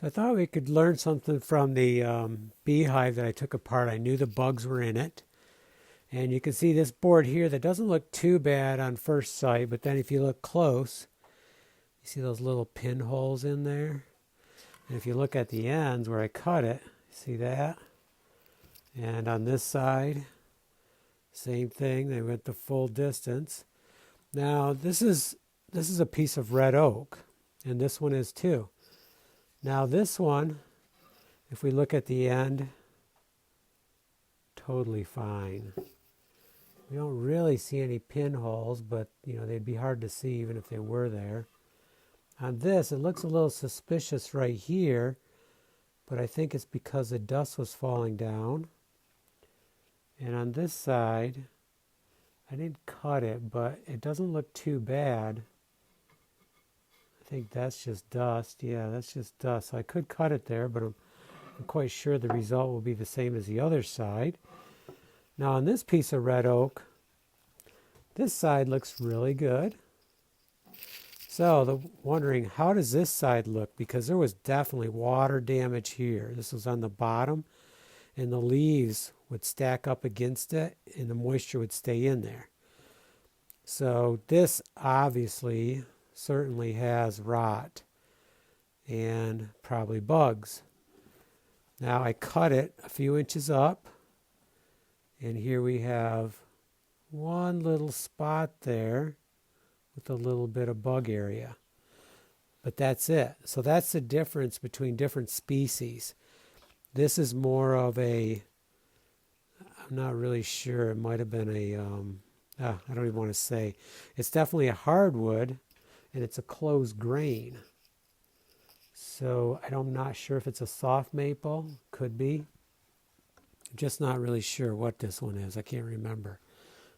So I thought we could learn something from the beehive that I took apart. I knew the bugs were in it. And you can see this board here that doesn't look too bad on first sight, but then if you look close, you see those little pinholes in there? And if you look at the ends where I cut it, see that? And on this side, same thing, they went the full distance. Now this is a piece of red oak, and this one is too. Now this one, if we look at the end, totally fine. We don't really see any pinholes, but they'd be hard to see even if they were there. On this, it looks a little suspicious right here, but I think it's because the dust was falling down. And on this side, I didn't cut it, but it doesn't look too bad. I think that's just dust. Yeah, that's just dust. So I could cut it there, but I'm quite sure the result will be the same as the other side. Now on this piece of red oak, this side looks really good. So wondering, how does this side look? Because there was definitely water damage here. This was on the bottom, and the leaves would stack up against it, and the moisture would stay in there. So this obviously certainly has rot and probably bugs. Now I cut it a few inches up, and here we have one little spot there with a little bit of bug area. But that's it. So that's the difference between different species. This is more of a, I'm not really sure, it might have been a, I don't even want to say. It's definitely a hardwood, and it's a closed grain. So I'm not sure if it's a soft maple. Could be. I'm just not really sure what this one is. I can't remember.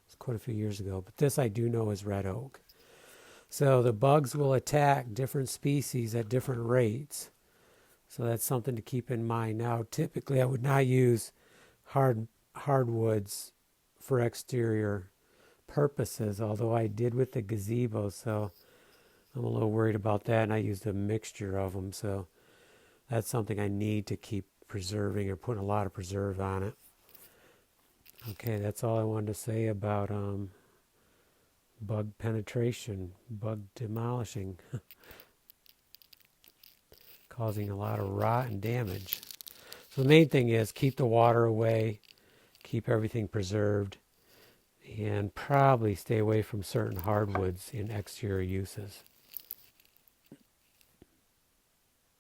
It's quite a few years ago. But this I do know is red oak. So the bugs will attack different species at different rates. So that's something to keep in mind. Now, typically I would not use hardwoods for exterior purposes, although I did with the gazebo, so I'm a little worried about that, and I used a mixture of them, so that's something I need to keep preserving or putting a lot of preserve on it. Okay, that's all I wanted to say about bug penetration, bug demolishing, causing a lot of rot and damage. So the main thing is keep the water away, keep everything preserved, and probably stay away from certain hardwoods in exterior uses.